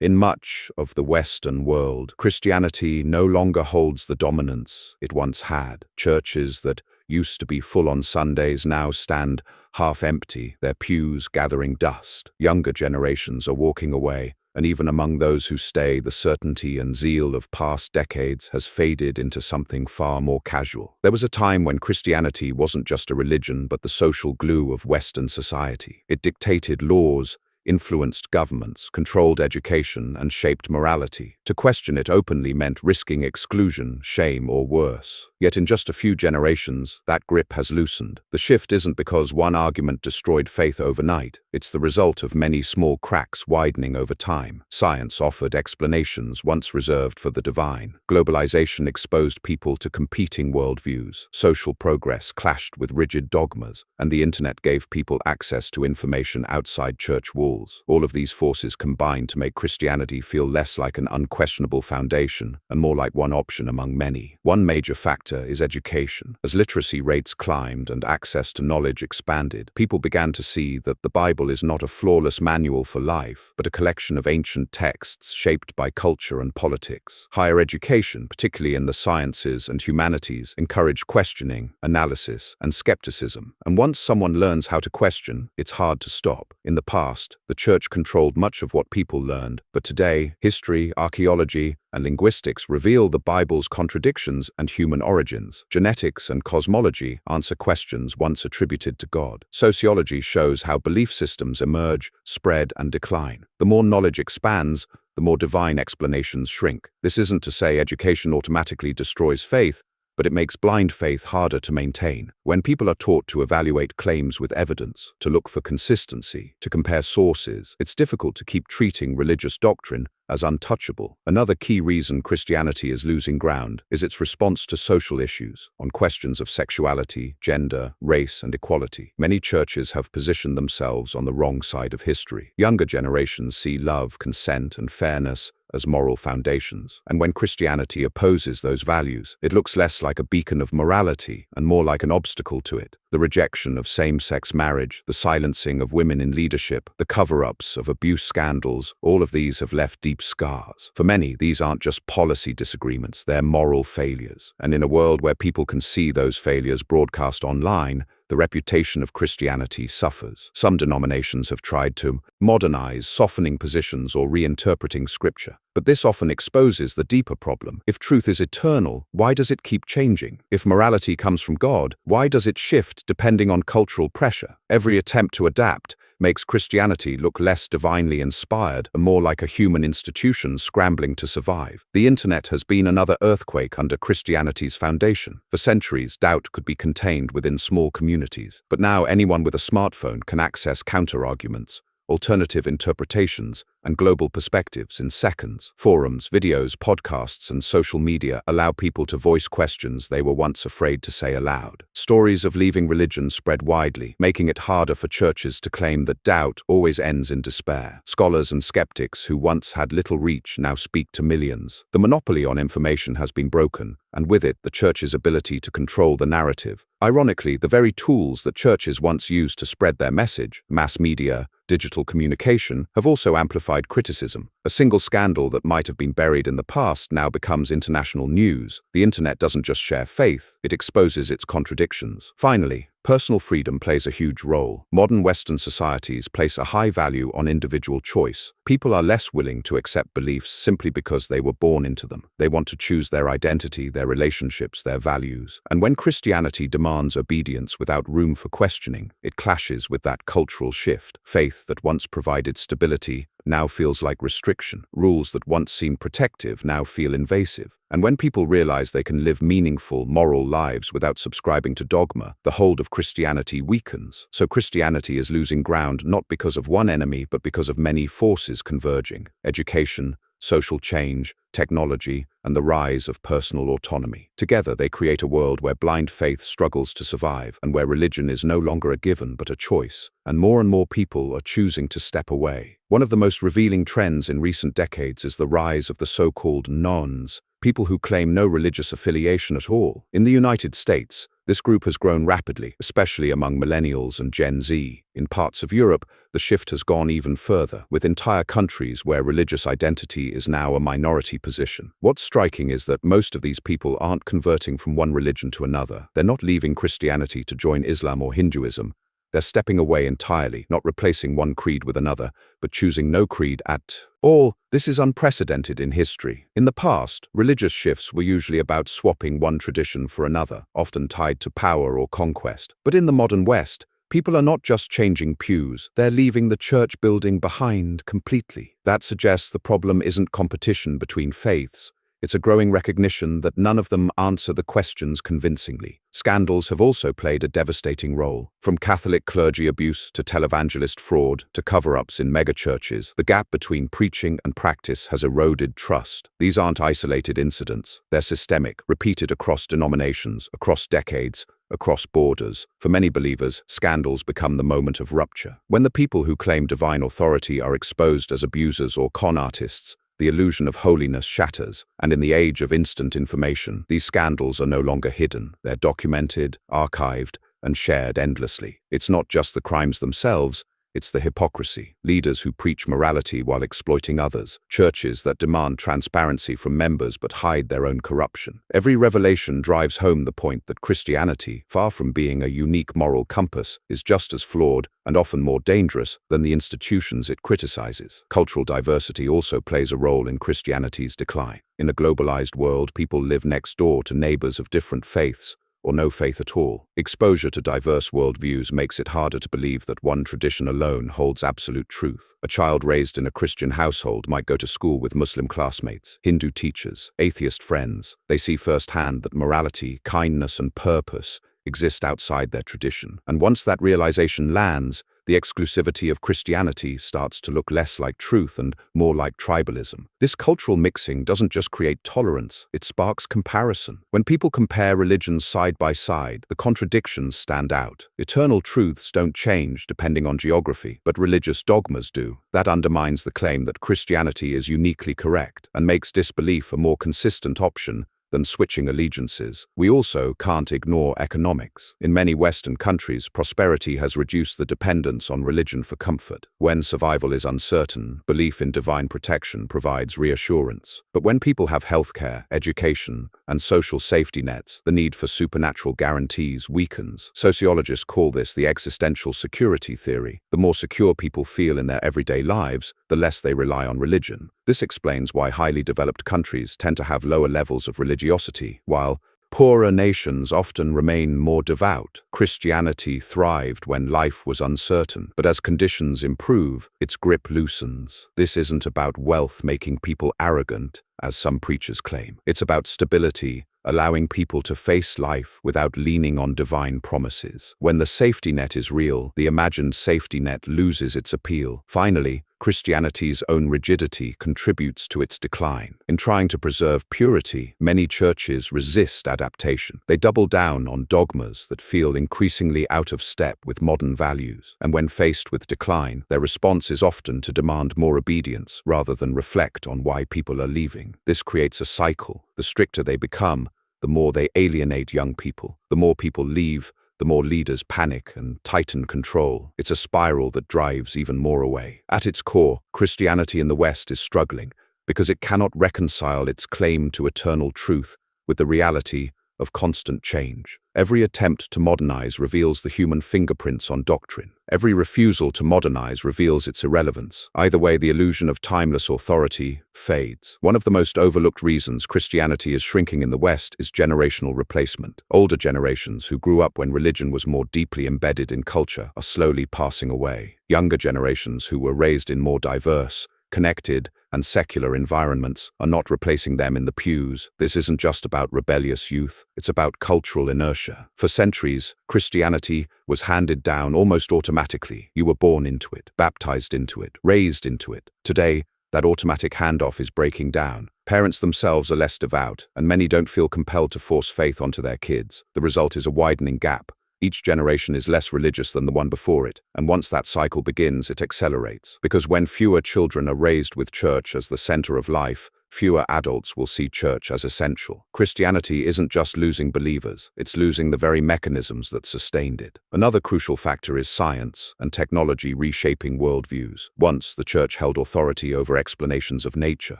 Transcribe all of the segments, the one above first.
In much of the Western world, Christianity no longer holds the dominance it once had. Churches that used to be full on Sundays now stand half empty, their pews gathering dust. Younger generations are walking away, and even among those who stay, the certainty and zeal of past decades has faded into something far more casual. There was a time when Christianity wasn't just a religion, but the social glue of Western society. It dictated laws, influenced governments, controlled education, and shaped morality. To question it openly meant risking exclusion, shame, or worse. Yet in just a few generations, that grip has loosened. The shift isn't because one argument destroyed faith overnight. It's the result of many small cracks widening over time. Science offered explanations once reserved for the divine. Globalization exposed people to competing worldviews. Social progress clashed with rigid dogmas, and the internet gave people access to information outside church walls. All of these forces combined to make Christianity feel less like an unquestionable foundation and more like one option among many. One major factor is education. As literacy rates climbed and access to knowledge expanded, people began to see that the Bible is not a flawless manual for life, but a collection of ancient texts shaped by culture and politics. Higher education, particularly in the sciences and humanities, encouraged questioning, analysis, and skepticism. And once someone learns how to question, it's hard to stop. In the past, the church controlled much of what people learned, but today, history, archaeology, and linguistics reveal the Bible's contradictions and human origins. Genetics and cosmology answer questions once attributed to God. Sociology shows how belief systems emerge, spread, and decline. The more knowledge expands, the more divine explanations shrink. This isn't to say education automatically destroys faith, but it makes blind faith harder to maintain. When people are taught to evaluate claims with evidence, to look for consistency, to compare sources, it's difficult to keep treating religious doctrine as untouchable. Another key reason Christianity is losing ground is its response to social issues. On questions of sexuality, gender, race, and equality, many churches have positioned themselves on the wrong side of history. Younger generations see love, consent, and fairness as moral foundations. And when Christianity opposes those values, it looks less like a beacon of morality and more like an obstacle to it. The rejection of same-sex marriage, the silencing of women in leadership, the cover-ups of abuse scandals, all of these have left deep scars. For many, these aren't just policy disagreements, they're moral failures. And in a world where people can see those failures broadcast online, the reputation of Christianity suffers. Some denominations have tried to modernize, softening positions or reinterpreting scripture. But this often exposes the deeper problem. If truth is eternal, why does it keep changing? If morality comes from God, why does it shift depending on cultural pressure? Every attempt to adapt makes Christianity look less divinely inspired and more like a human institution scrambling to survive. The internet has been another earthquake under Christianity's foundation. For centuries, doubt could be contained within small communities. But now anyone with a smartphone can access counter-arguments, alternative interpretations, and global perspectives in seconds. Forums, videos, podcasts, and social media allow people to voice questions they were once afraid to say aloud. Stories of leaving religion spread widely, making it harder for churches to claim that doubt always ends in despair. Scholars and skeptics who once had little reach now speak to millions. The monopoly on information has been broken, and with it, the church's ability to control the narrative. Ironically, the very tools that churches once used to spread their message, mass media, digital communication, have also amplified criticism. A single scandal that might have been buried in the past now becomes international news. The internet doesn't just share faith, it exposes its contradictions. Finally, personal freedom plays a huge role. Modern Western societies place a high value on individual choice. People are less willing to accept beliefs simply because they were born into them. They want to choose their identity, their relationships, their values. And when Christianity demands obedience without room for questioning, it clashes with that cultural shift. Faith that once provided stability now feels like restriction. Rules that once seemed protective now feel invasive. And when people realize they can live meaningful, moral lives without subscribing to dogma, the hold of Christianity weakens. So Christianity is losing ground not because of one enemy, but because of many forces converging. Education, social change, technology, and the rise of personal autonomy. Together, they create a world where blind faith struggles to survive and where religion is no longer a given but a choice. And more people are choosing to step away. One of the most revealing trends in recent decades is the rise of the so-called nones, people who claim no religious affiliation at all. In the United States, this group has grown rapidly, especially among millennials and Gen Z. In parts of Europe, the shift has gone even further, with entire countries where religious identity is now a minority position. What's striking is that most of these people aren't converting from one religion to another. They're not leaving Christianity to join Islam or Hinduism. They're stepping away entirely, not replacing one creed with another, but choosing no creed at all. This is unprecedented in history. In the past, religious shifts were usually about swapping one tradition for another, often tied to power or conquest. But in the modern West, people are not just changing pews, they're leaving the church building behind completely. That suggests the problem isn't competition between faiths. It's a growing recognition that none of them answer the questions convincingly. Scandals have also played a devastating role. From Catholic clergy abuse to televangelist fraud to cover-ups in megachurches, the gap between preaching and practice has eroded trust. These aren't isolated incidents. They're systemic, repeated across denominations, across decades, across borders. For many believers, scandals become the moment of rupture. When the people who claim divine authority are exposed as abusers or con artists, the illusion of holiness shatters, and in the age of instant information, these scandals are no longer hidden. They're documented, archived, and shared endlessly. It's not just the crimes themselves, it's the hypocrisy. Leaders who preach morality while exploiting others. Churches that demand transparency from members but hide their own corruption. Every revelation drives home the point that Christianity, far from being a unique moral compass, is just as flawed and often more dangerous than the institutions it criticizes. Cultural diversity also plays a role in Christianity's decline. In a globalized world, people live next door to neighbors of different faiths, or no faith at all. Exposure to diverse worldviews makes it harder to believe that one tradition alone holds absolute truth. A child raised in a Christian household might go to school with Muslim classmates, Hindu teachers, atheist friends. They see firsthand that morality, kindness, and purpose exist outside their tradition. And once that realization lands, the exclusivity of Christianity starts to look less like truth and more like tribalism. This cultural mixing doesn't just create tolerance, it sparks comparison. When people compare religions side by side, the contradictions stand out. Eternal truths don't change depending on geography, but religious dogmas do. That undermines the claim that Christianity is uniquely correct and makes disbelief a more consistent option than switching allegiances. We also can't ignore economics. In many Western countries, prosperity has reduced the dependence on religion for comfort. When survival is uncertain, belief in divine protection provides reassurance. But when people have healthcare, education, and social safety nets, the need for supernatural guarantees weakens. Sociologists call this the existential security theory. The more secure people feel in their everyday lives, the less they rely on religion. This explains why highly developed countries tend to have lower levels of religiosity, while poorer nations often remain more devout. Christianity thrived when life was uncertain, but as conditions improve, its grip loosens. This isn't about wealth making people arrogant, as some preachers claim. It's about stability, allowing people to face life without leaning on divine promises. When the safety net is real, the imagined safety net loses its appeal. Finally, Christianity's own rigidity contributes to its decline. In trying to preserve purity, many churches resist adaptation. They double down on dogmas that feel increasingly out of step with modern values. And when faced with decline, their response is often to demand more obedience rather than reflect on why people are leaving. This creates a cycle. The stricter they become, the more they alienate young people. The more people leave, the more leaders panic and tighten control. It's a spiral that drives even more away. At its core, Christianity in the West is struggling because it cannot reconcile its claim to eternal truth with the reality of constant change. Every attempt to modernize reveals the human fingerprints on doctrine. Every refusal to modernize reveals its irrelevance. Either way, the illusion of timeless authority fades. One of the most overlooked reasons Christianity is shrinking in the West is generational replacement. Older generations who grew up when religion was more deeply embedded in culture are slowly passing away. Younger generations who were raised in more diverse, connected, and secular environments are not replacing them in the pews. This isn't just about rebellious youth, it's about cultural inertia. For centuries, Christianity was handed down almost automatically. You were born into it, baptized into it, raised into it. Today, that automatic handoff is breaking down. Parents themselves are less devout, and many don't feel compelled to force faith onto their kids. The result is a widening gap. Each generation is less religious than the one before it, and once that cycle begins, it accelerates. Because when fewer children are raised with church as the center of life, fewer adults will see church as essential. Christianity isn't just losing believers, it's losing the very mechanisms that sustained it. Another crucial factor is science and technology reshaping worldviews. Once, the church held authority over explanations of nature.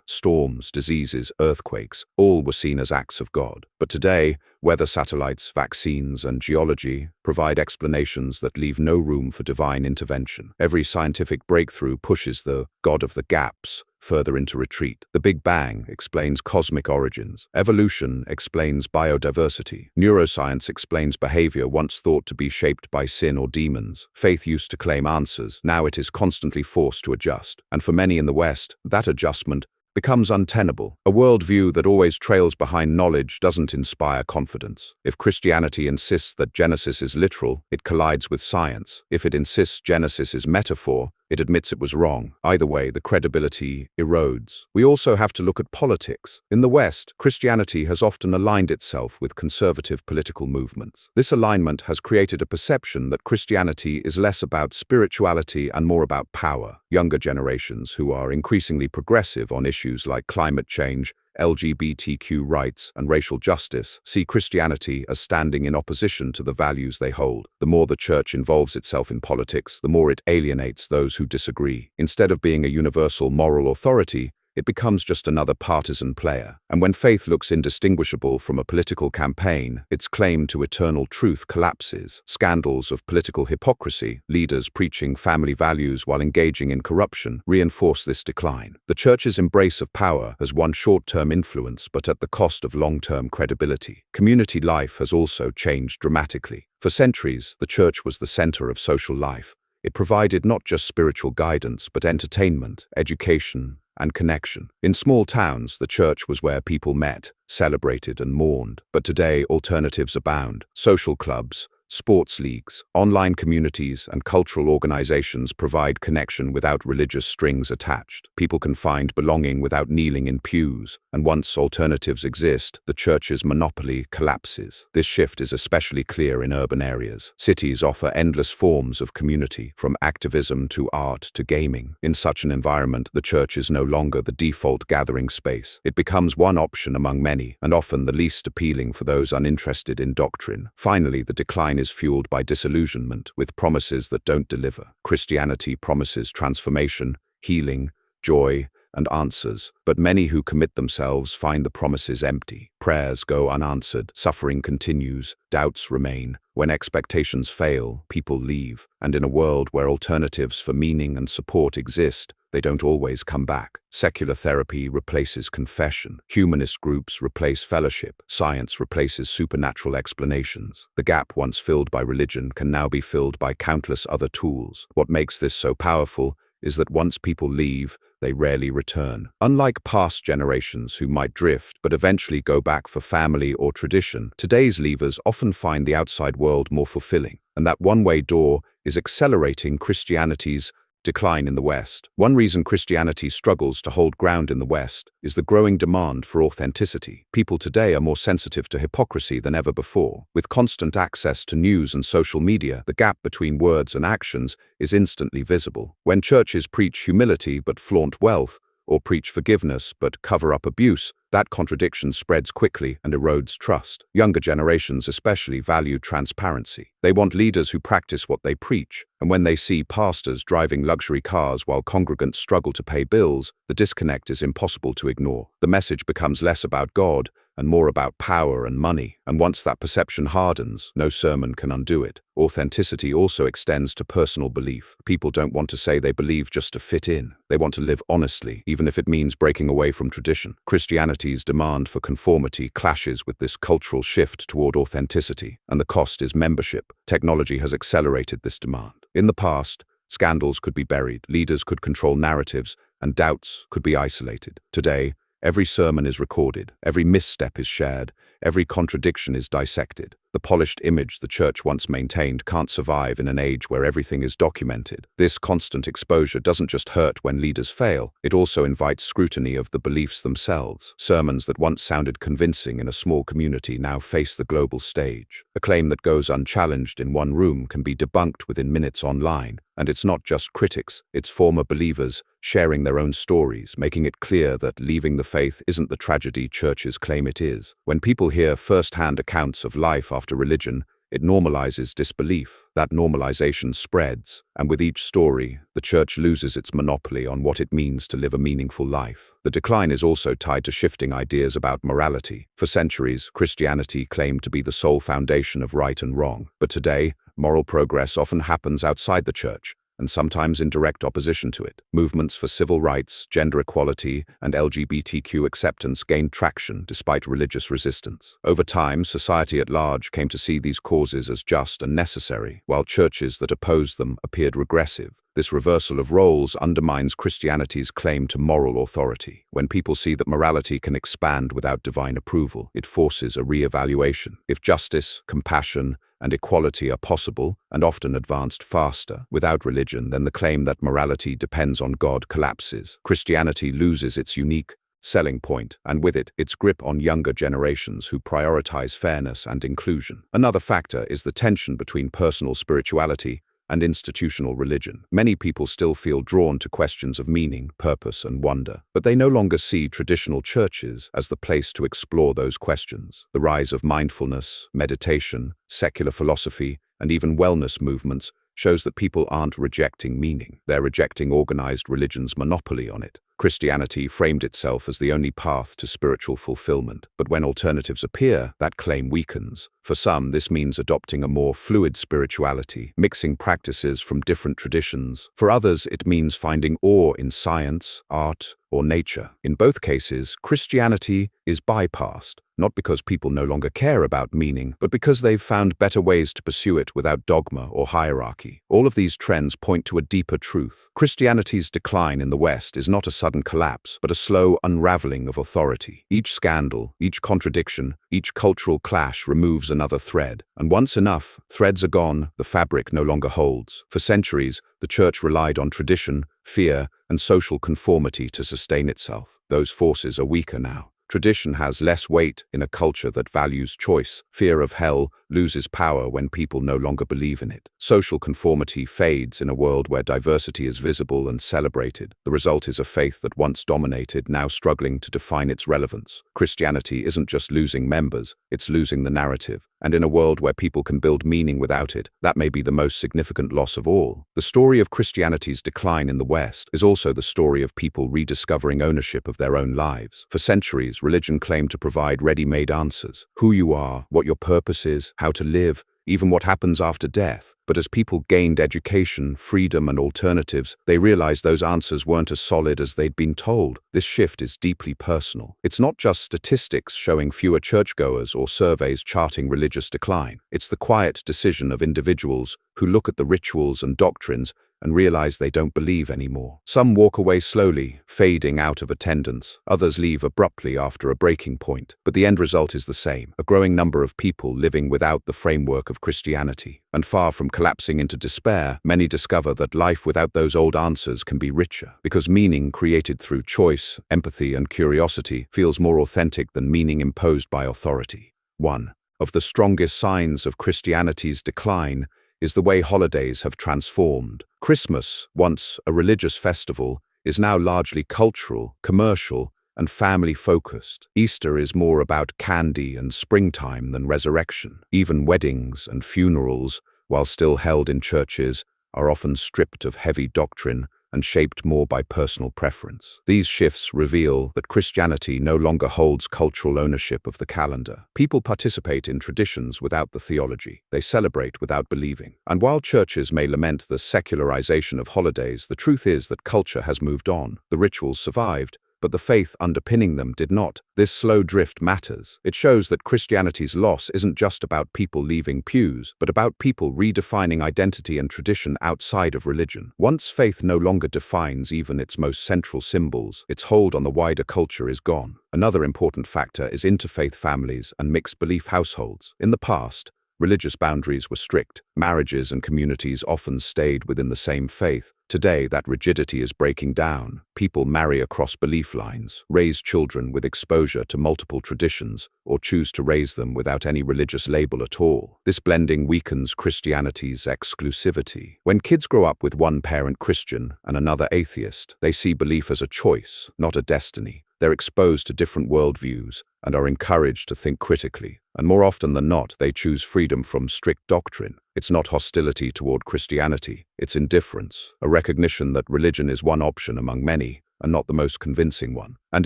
Storms, diseases, earthquakes, all were seen as acts of God. But today, weather satellites, vaccines, and geology provide explanations that leave no room for divine intervention. Every scientific breakthrough pushes the God of the gaps further into retreat. The Big Bang explains cosmic origins. Evolution explains biodiversity. Neuroscience explains behavior once thought to be shaped by sin or demons. Faith used to claim answers. Now it is constantly forced to adjust. And for many in the West, that adjustment becomes untenable. A worldview that always trails behind knowledge doesn't inspire confidence. If Christianity insists that Genesis is literal, it collides with science. If it insists Genesis is metaphor, it admits it was wrong. Either way, the credibility erodes. We also have to look at politics. In the West, Christianity has often aligned itself with conservative political movements. This alignment has created a perception that Christianity is less about spirituality and more about power. Younger generations, who are increasingly progressive on issues like climate change, LGBTQ rights, and racial justice, see Christianity as standing in opposition to the values they hold. The more the church involves itself in politics, the more it alienates those who disagree. Instead of being a universal moral authority, it becomes just another partisan player. And when faith looks indistinguishable from a political campaign, its claim to eternal truth collapses. Scandals of political hypocrisy, leaders preaching family values while engaging in corruption, reinforce this decline. The church's embrace of power has won short-term influence, but at the cost of long-term credibility. Community life has also changed dramatically. For centuries, the church was the center of social life. It provided not just spiritual guidance, but entertainment, education, and connection. In small towns, the church was where people met, celebrated, and mourned. But today, alternatives abound. Social clubs, sports leagues, online communities, and cultural organizations provide connection without religious strings attached. People can find belonging without kneeling in pews, and once alternatives exist, the church's monopoly collapses. This shift is especially clear in urban areas. Cities offer endless forms of community, from activism to art to gaming. In such an environment, the church is no longer the default gathering space. It becomes one option among many, and often the least appealing for those uninterested in doctrine. Finally, the decline is fueled by disillusionment, with promises that don't deliver. Christianity promises transformation, healing, joy, and answers, but many who commit themselves find the promises empty. Prayers go unanswered, suffering continues, doubts remain. When expectations fail, people leave, and in a world where alternatives for meaning and support exist, they don't always come back. Secular therapy replaces confession. Humanist groups replace fellowship. Science replaces supernatural explanations. The gap once filled by religion can now be filled by countless other tools. What makes this so powerful is that once people leave, they rarely return. Unlike past generations who might drift but eventually go back for family or tradition, today's leavers often find the outside world more fulfilling. And that one-way door is accelerating Christianity's decline in the West. One reason Christianity struggles to hold ground in the West is the growing demand for authenticity. People today are more sensitive to hypocrisy than ever before. With constant access to news and social media, the gap between words and actions is instantly visible. When churches preach humility but flaunt wealth, or preach forgiveness but cover up abuse, that contradiction spreads quickly and erodes trust. Younger generations especially value transparency. They want leaders who practice what they preach, and when they see pastors driving luxury cars while congregants struggle to pay bills, the disconnect is impossible to ignore. The message becomes less about God and more about power and money, and once that perception hardens, no sermon can undo it. Authenticity also extends to personal belief. People don't want to say they believe just to fit in. They want to live honestly, even if it means breaking away from tradition. Christianity's demand for conformity clashes with this cultural shift toward authenticity, and the cost is membership. Technology has accelerated this demand. In the past, scandals could be buried, leaders could control narratives, and doubts could be isolated. Today, every sermon is recorded, every misstep is shared, every contradiction is dissected. The polished image the church once maintained can't survive in an age where everything is documented. This constant exposure doesn't just hurt when leaders fail, it also invites scrutiny of the beliefs themselves. Sermons that once sounded convincing in a small community now face the global stage. A claim that goes unchallenged in one room can be debunked within minutes online. And it's not just critics, it's former believers sharing their own stories, making it clear that leaving the faith isn't the tragedy churches claim it is. When people hear first-hand accounts of life after religion, it normalizes disbelief. That normalization spreads, and with each story, the church loses its monopoly on what it means to live a meaningful life. The decline is also tied to shifting ideas about morality. For centuries, Christianity claimed to be the sole foundation of right and wrong. But today, moral progress often happens outside the church, and sometimes in direct opposition to it. Movements for civil rights, gender equality, and LGBTQ acceptance gained traction despite religious resistance. Over time, society at large came to see these causes as just and necessary, while churches that opposed them appeared regressive. This reversal of roles undermines Christianity's claim to moral authority. When people see that morality can expand without divine approval, it forces a re-evaluation. If justice, compassion, and equality are possible, and often advanced faster, without religion, then the claim that morality depends on God collapses. Christianity loses its unique selling point, and with it, its grip on younger generations who prioritize fairness and inclusion. Another factor is the tension between personal spirituality and institutional religion. Many people still feel drawn to questions of meaning, purpose, and wonder, but they no longer see traditional churches as the place to explore those questions. The rise of mindfulness, meditation, secular philosophy, and even wellness movements shows that people aren't rejecting meaning, they're rejecting organized religion's monopoly on it. Christianity framed itself as the only path to spiritual fulfillment, but when alternatives appear, that claim weakens. For some, this means adopting a more fluid spirituality, mixing practices from different traditions. For others, it means finding awe in science, art, or nature. In both cases, Christianity is bypassed, not because people no longer care about meaning, but because they've found better ways to pursue it without dogma or hierarchy. All of these trends point to a deeper truth. Christianity's decline in the West is not a sudden collapse, but a slow unraveling of authority. Each scandal, each contradiction, each cultural clash removes another thread. And once enough threads are gone, the fabric no longer holds. For centuries, the church relied on tradition, fear, and social conformity to sustain itself. Those forces are weaker now. Tradition has less weight in a culture that values choice. Fear of hell loses power when people no longer believe in it. Social conformity fades in a world where diversity is visible and celebrated. The result is a faith that once dominated, now struggling to define its relevance. Christianity isn't just losing members, it's losing the narrative. And in a world where people can build meaning without it, that may be the most significant loss of all. The story of Christianity's decline in the West is also the story of people rediscovering ownership of their own lives. For centuries, religion claimed to provide ready-made answers. Who you are, what your purpose is, how to live, even what happens after death. But as people gained education, freedom, and alternatives, they realized those answers weren't as solid as they'd been told. This shift is deeply personal. It's not just statistics showing fewer churchgoers or surveys charting religious decline. It's the quiet decision of individuals who look at the rituals and doctrines and realize they don't believe anymore. Some walk away slowly, fading out of attendance. Others leave abruptly after a breaking point. But the end result is the same: a growing number of people living without the framework of Christianity. And far from collapsing into despair, many discover that life without those old answers can be richer, because meaning created through choice, empathy, and curiosity feels more authentic than meaning imposed by authority. One of the strongest signs of Christianity's decline is the way holidays have transformed. Christmas, once a religious festival, is now largely cultural, commercial, and family-focused. Easter is more about candy and springtime than resurrection. Even weddings and funerals, while still held in churches, are often stripped of heavy doctrine and shaped more by personal preference. These shifts reveal that Christianity no longer holds cultural ownership of the calendar. People participate in traditions without the theology. They celebrate without believing. And while churches may lament the secularization of holidays, the truth is that culture has moved on. The rituals survived, but the faith underpinning them did not. This slow drift matters. It shows that Christianity's loss isn't just about people leaving pews, but about people redefining identity and tradition outside of religion. Once faith no longer defines even its most central symbols, its hold on the wider culture is gone. Another important factor is interfaith families and mixed-belief households. In the past, religious boundaries were strict. Marriages and communities often stayed within the same faith. Today, that rigidity is breaking down. People marry across belief lines, raise children with exposure to multiple traditions, or choose to raise them without any religious label at all. This blending weakens Christianity's exclusivity. When kids grow up with one parent Christian and another atheist, they see belief as a choice, not a destiny. They're exposed to different worldviews and are encouraged to think critically. And more often than not, they choose freedom from strict doctrine. It's not hostility toward Christianity, it's indifference, a recognition that religion is one option among many, and not the most convincing one. And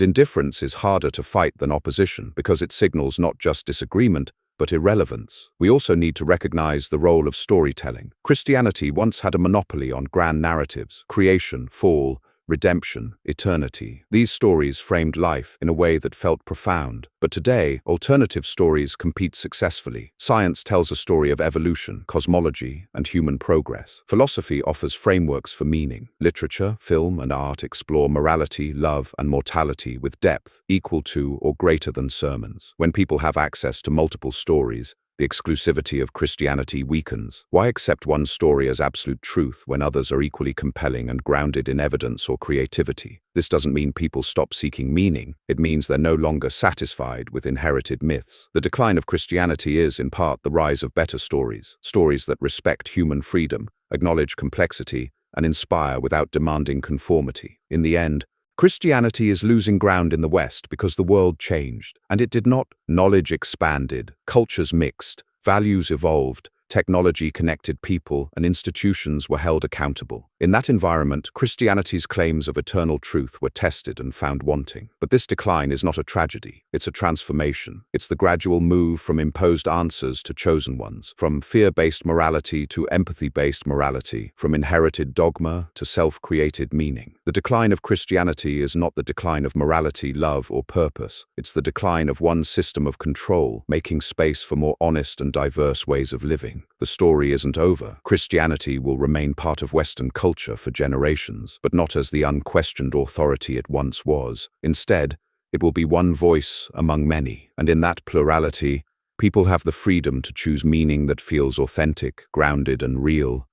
indifference is harder to fight than opposition because it signals not just disagreement, but irrelevance. We also need to recognize the role of storytelling. Christianity once had a monopoly on grand narratives: creation, fall, redemption, eternity. These stories framed life in a way that felt profound. But today, alternative stories compete successfully. Science tells a story of evolution, cosmology, and human progress. Philosophy offers frameworks for meaning. Literature, film, and art explore morality, love, and mortality with depth equal to or greater than sermons. When people have access to multiple stories, the exclusivity of Christianity weakens. Why accept one story as absolute truth when others are equally compelling and grounded in evidence or creativity? This doesn't mean people stop seeking meaning. It means they're no longer satisfied with inherited myths. The decline of Christianity is, in part, the rise of better stories. Stories that respect human freedom, acknowledge complexity, and inspire without demanding conformity. In the end, Christianity is losing ground in the West because the world changed, and it did not. Knowledge expanded, cultures mixed, values evolved, technology connected people, and institutions were held accountable. In that environment, Christianity's claims of eternal truth were tested and found wanting. But this decline is not a tragedy. It's a transformation. It's the gradual move from imposed answers to chosen ones, from fear-based morality to empathy-based morality, from inherited dogma to self-created meaning. The decline of Christianity is not the decline of morality, love, or purpose. It's the decline of one system of control, making space for more honest and diverse ways of living. The story isn't over. Christianity will remain part of Western culture for generations, but not as the unquestioned authority it once was. Instead, it will be one voice among many, and in that plurality, people have the freedom to choose meaning that feels authentic, grounded, and real,